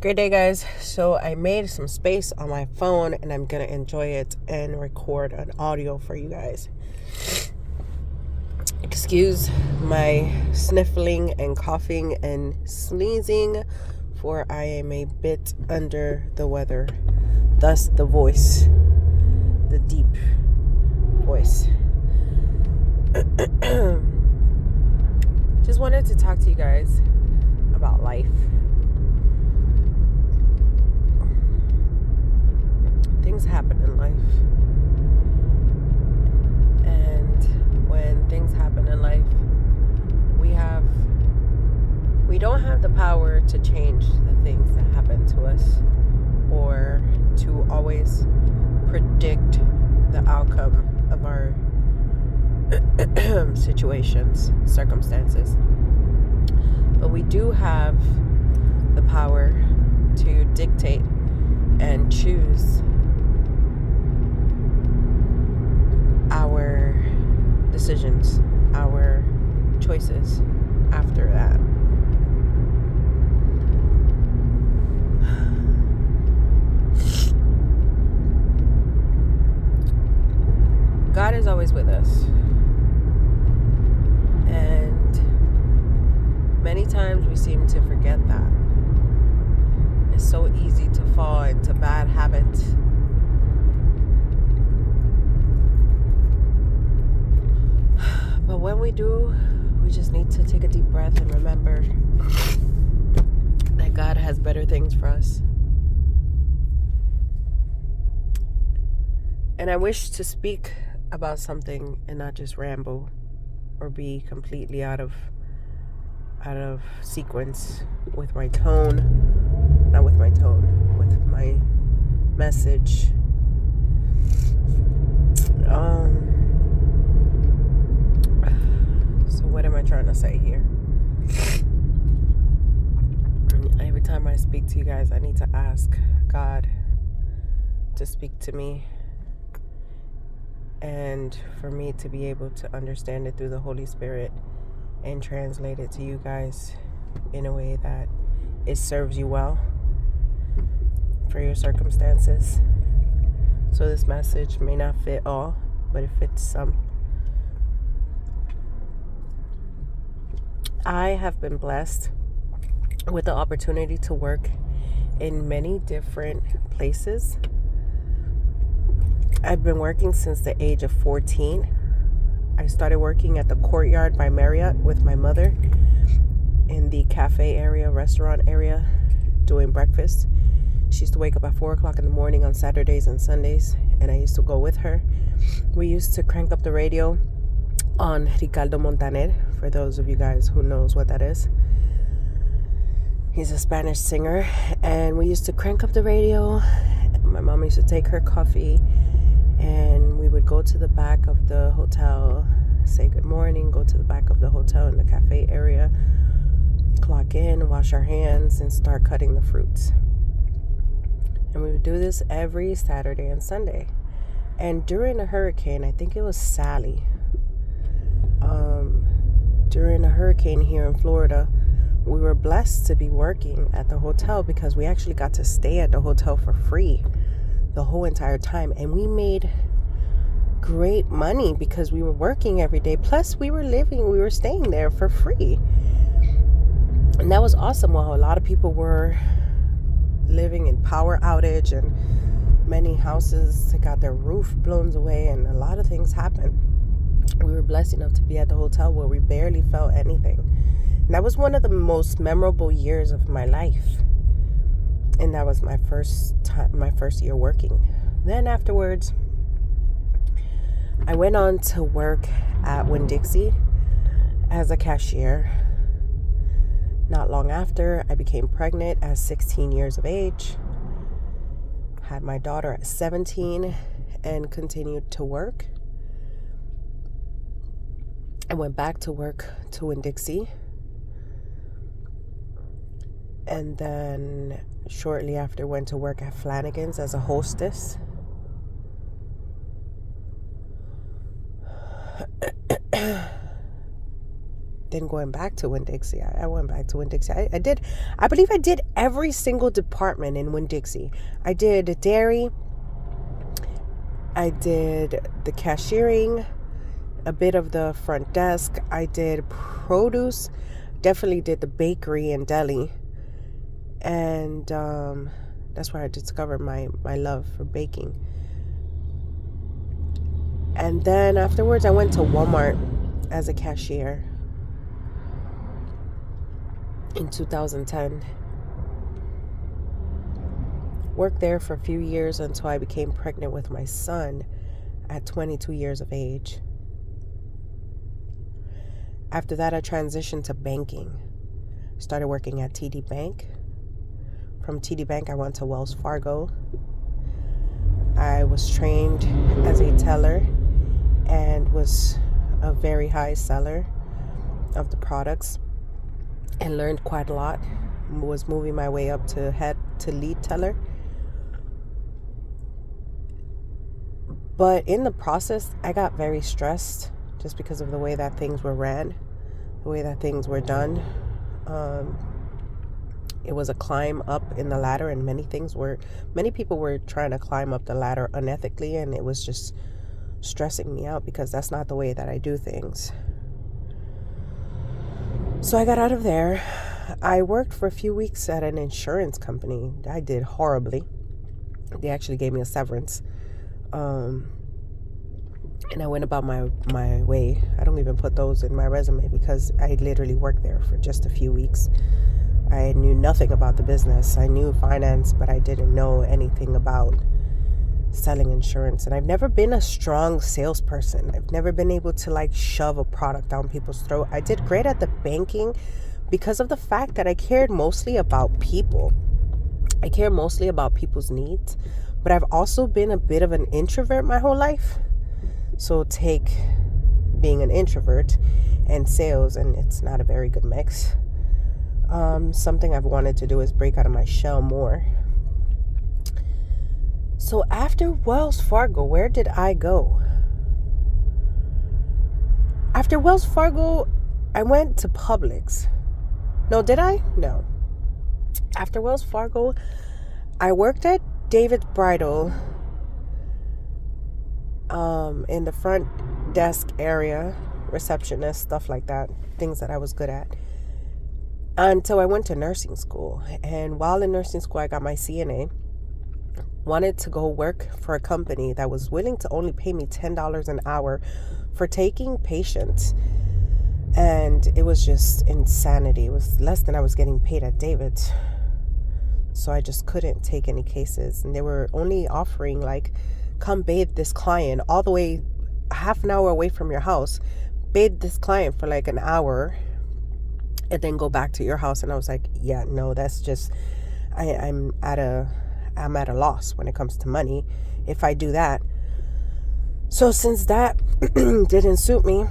Great day, guys. So I made some space on my phone and I'm gonna enjoy it and record an audio for you guys. Excuse my sniffling and coughing and sneezing, for I am a bit under the weather. Thus the voice, the deep voice. Just wanted to talk to you guys about life. Things happen in life, and when things happen in life, we don't have the power to change the things that happen to us or to always predict the outcome of our circumstances, but we do have the power to dictate and choose our decisions, our choices after that. God is always with us. And many times we seem to forget that. It's so easy to fall into bad habits. But when we do, we just need to take a deep breath and remember that God has better things for us. And I wish to speak about something and not just ramble or be completely out of sequence with my tone. Not with my tone, with my message. So what am I trying to say here? Every time I speak to you guys, I need to ask God to speak to me and for me to be able to understand it through the Holy Spirit and translate it to you guys in a way that it serves you well for your circumstances. So this message may not fit all, but it fits some. I have been blessed with the opportunity to work in many different places. I've been working since the age of 14. I started working at the Courtyard by Marriott with my mother in the cafe area, restaurant area, doing breakfast. She used to wake up at 4 o'clock in the morning on Saturdays and Sundays, and I used to go with her. We used to crank up the radio on Ricardo Montaner, for those of you guys who knows what that is. He's a Spanish singer, and we used to crank up the radio. My mom used to take her coffee, and we would go to the back of the hotel, say good morning, go to the back of the hotel in the cafe area, clock in, wash our hands, and start cutting the fruits. And we would do this every Saturday and Sunday. And during a hurricane, I think it was Sally, during a hurricane here in Florida, we were blessed to be working at the hotel because we actually got to stay at the hotel for free the whole entire time. And we made great money because we were working every day. Plus we were staying there for free. And that was awesome. While a lot of people were living in power outage and many houses got their roof blown away and a lot of things happened, we were blessed enough to be at the hotel where we barely felt anything. And that was one of the most memorable years of my life. And that was my first year working. Then afterwards, I went on to work at Winn-Dixie as a cashier. Not long after, I became pregnant at 16 years of age. Had my daughter at 17 and continued to work. I went back to work to Winn-Dixie. And then shortly after went to work at Flanagan's as a hostess. then going back to Winn-Dixie. I went back to Winn-Dixie. I believe I did every single department in Winn-Dixie. I did dairy. I did the cashiering, a bit of the front desk. I did produce, definitely did the bakery and deli. And that's where I discovered my love for baking. And then afterwards, I went to Walmart as a cashier in 2010. Worked there for a few years until I became pregnant with my son at 22 years of age. After that, I transitioned to banking. Started working at TD Bank. From TD Bank, I went to Wells Fargo. I was trained as a teller and was a very high seller of the products and learned quite a lot. Was moving my way up to lead teller. But in the process, I got very stressed just because of the way that things were ran, the way that things were done. It was a climb up in the ladder, and many people were trying to climb up the ladder unethically, and it was just stressing me out because that's not the way that I do things. So I got out of there. I worked for a few weeks at an insurance company. I did horribly. They actually gave me a severance. And I went about my way. I don't even put those in my resume because I literally worked there for just a few weeks. I knew nothing about the business. I knew finance, but I didn't know anything about selling insurance. And I've never been a strong salesperson. I've never been able to shove a product down people's throat. I did great at the banking because of the fact that I cared mostly about people. I care mostly about people's needs, but I've also been a bit of an introvert my whole life. So take being an introvert and sales, and it's not a very good mix. Something I've wanted to do is break out of my shell more. So after Wells Fargo, where did I go? After Wells Fargo, I went to Publix. No, did I? No. After Wells Fargo, I worked at David's Bridal in the front desk area, receptionist, stuff like that, things that I was good at. Until I went to nursing school. And while in nursing school, I got my CNA. Wanted to go work for a company that was willing to only pay me $10 an hour for taking patients. And it was just insanity. It was less than I was getting paid at David's. So I just couldn't take any cases. And they were only offering come bathe this client all the way half an hour away from your house. Bathe this client for an hour and then go back to your house. And I was like, yeah, no, that's just, I'm at a loss when it comes to money if I do that. So since that didn't suit me,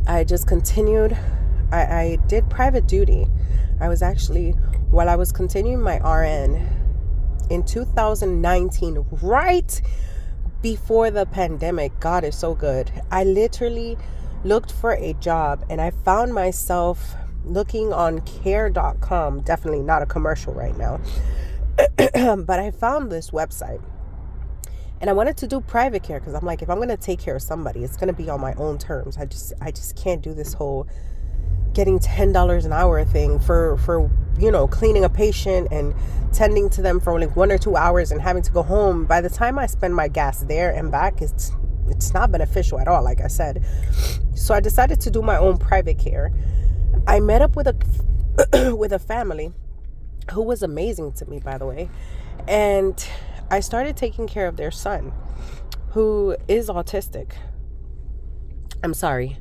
I just continued. I did private duty. I was actually, while I was continuing my RN in 2019, right before the pandemic, God is so good. I literally looked for a job and I found myself looking on care.com. Definitely not a commercial right now. But I found this website and I wanted to do private care because I'm like, if I'm going to take care of somebody, it's going to be on my own terms. I just can't do this whole getting $10 an hour thing for cleaning a patient and tending to them for only 1 or 2 hours and having to go home. By the time I spend my gas there and back, it's not beneficial at all, like I said. So I decided to do my own private care. I met up with a family who was amazing to me, by the way. And I started taking care of their son, who is autistic. I'm sorry.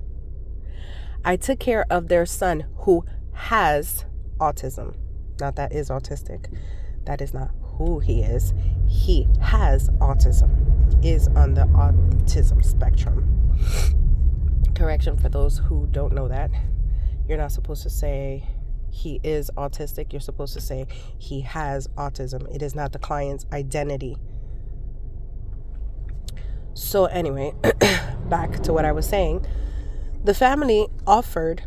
I took care of their son who has autism. Not that is autistic. That is not who he is. He has autism. Is on the autism spectrum. Correction for those who don't know that. You're not supposed to say he is autistic. You're supposed to say he has autism. It is not the client's identity. So anyway, back to what I was saying. The family offered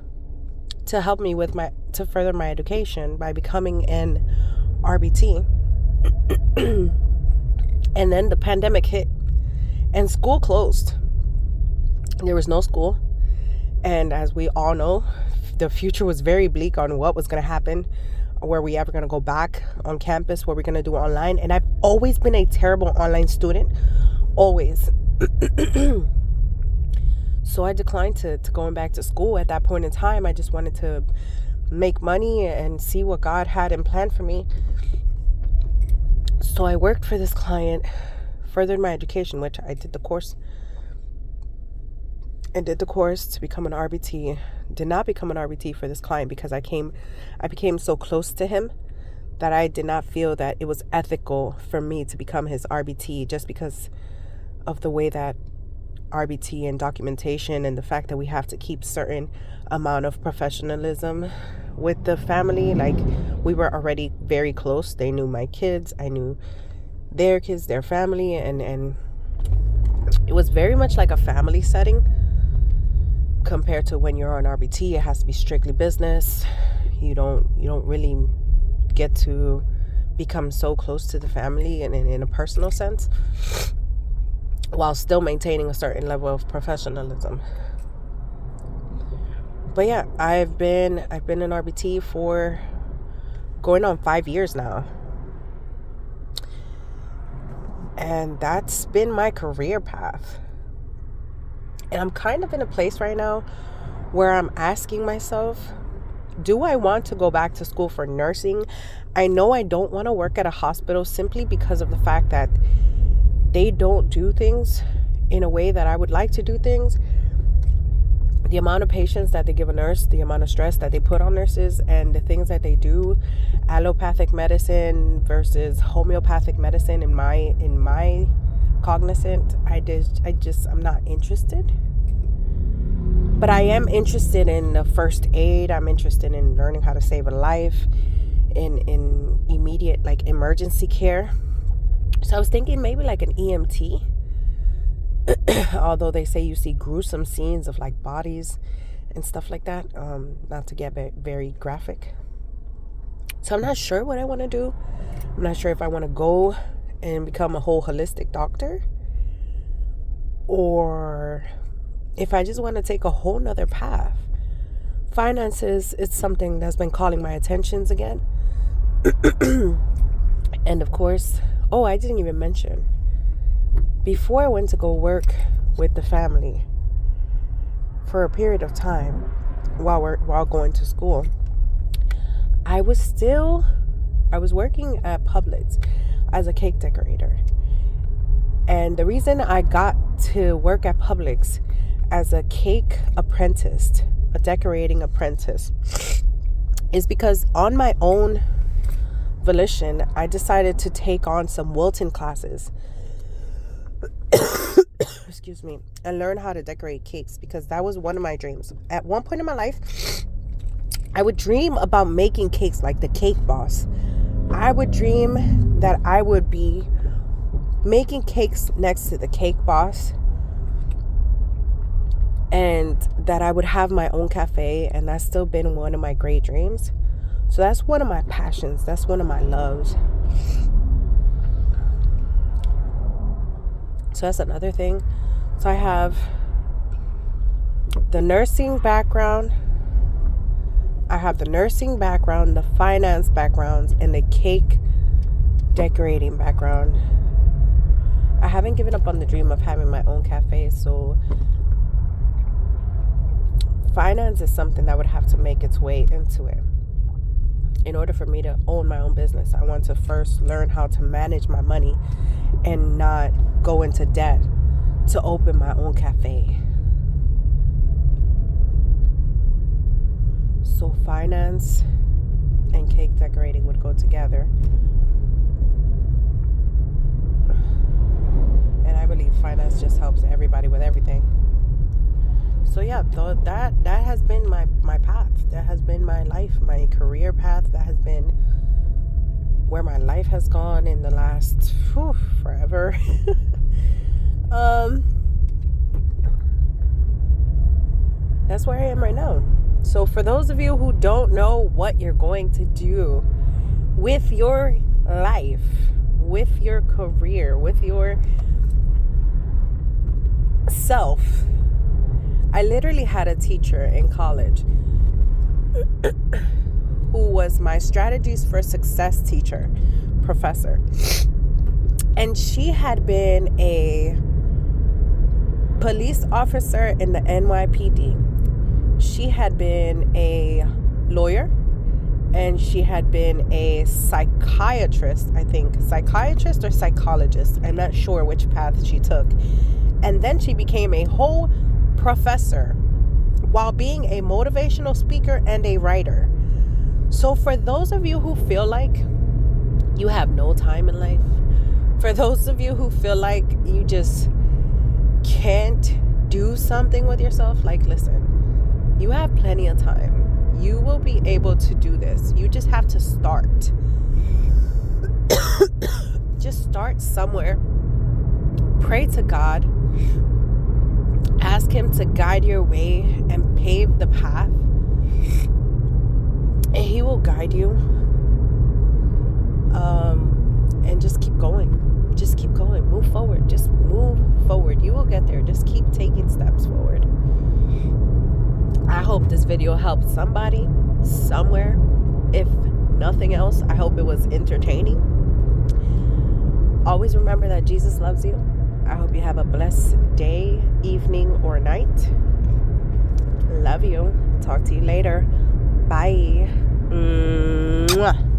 to help me with to further my education by becoming an RBT. And then the pandemic hit and school closed. There was no school. And as we all know, the future was very bleak on what was going to happen. Were we ever going to go back on campus? What we're going to do online? And I've always been a terrible online student. Always. So I declined to going back to school at that point in time. I just wanted to make money and see what God had in plan for me. So I worked for this client, furthered my education, which I did the course. I did the course to become an RBT. Did not become an RBT for this client because I became so close to him that I did not feel that it was ethical for me to become his RBT just because of the way that RBT and documentation and the fact that we have to keep certain amount of professionalism with the family. Like, we were already very close. They knew my kids. I knew their kids, their family, and it was very much like a family setting compared to when you're on RBT. It has to be strictly business. You don't really get to become so close to the family and in a personal sense, while still maintaining a certain level of professionalism. But yeah, I've been an RBT for going on 5 years now. And that's been my career path. And I'm kind of in a place right now where I'm asking myself, do I want to go back to school for nursing? I know I don't want to work at a hospital simply because of the fact that they don't do things in a way that I would like to do things. The amount of patients that they give a nurse, the amount of stress that they put on nurses, and the things that they do, allopathic medicine versus homeopathic medicine, in my cognizant, I'm not interested. But I am interested in the first aid. I'm interested in learning how to save a life in immediate, like, emergency care. So I was thinking maybe like an EMT, although they say you see gruesome scenes of like bodies and stuff like that, not to get very graphic. So I'm not sure what I want to do. I'm not sure if I want to go and become a whole holistic doctor, or if I just want to take a whole nother path. Finances, it's something that's been calling my attentions again. And of course, I didn't even mention, before I went to go work with the family for a period of time while going to school, I was working at Publix as a cake decorator. And the reason I got to work at Publix as a cake apprentice, a decorating apprentice, is because on my own volition, I decided to take on some Wilton classes excuse me, and learn how to decorate cakes, because that was one of my dreams. At one point in my life, I would dream about making cakes like the Cake Boss. I would dream that I would be making cakes next to the Cake Boss, and that I would have my own cafe, and that's still been one of my great dreams. So that's one of my passions. That's one of my loves. So that's another thing. So I have the nursing background. I have the nursing background, the finance backgrounds, and the cake decorating background. I haven't given up on the dream of having my own cafe, so finance is something that would have to make its way into it. In order for me to own my own business, I want to first learn how to manage my money and not go into debt to open my own cafe. So finance and cake decorating would go together. And I believe finance just helps everybody with everything. So yeah, that has been my path. That has been my life, my career path. That has been where my life has gone in the last forever. That's where I am right now. So for those of you who don't know what you're going to do with your life, with your career, with your self, I literally had a teacher in college who was my strategies for success teacher, professor. And she had been a police officer in the NYPD. She had been a lawyer, and she had been a psychiatrist, I think. Psychiatrist or psychologist. I'm not sure which path she took. And then she became a whole professor while being a motivational speaker and a writer. So for those of you who feel like you have no time in life, for those of you who feel like you just can't do something with yourself, like, listen, you have plenty of time. You will be able to do this. You just have to start. Just start somewhere. Pray to God. Ask Him to guide your way and pave the path. And He will guide you. And just keep going. Just keep going. Move forward. Just move forward. You will get there. Just keep taking steps forward. I hope this video helped somebody somewhere. If nothing else, I hope it was entertaining. Always remember that Jesus loves you. I hope you have a blessed day, evening, or night. Love you. Talk to you later. Bye. Mwah.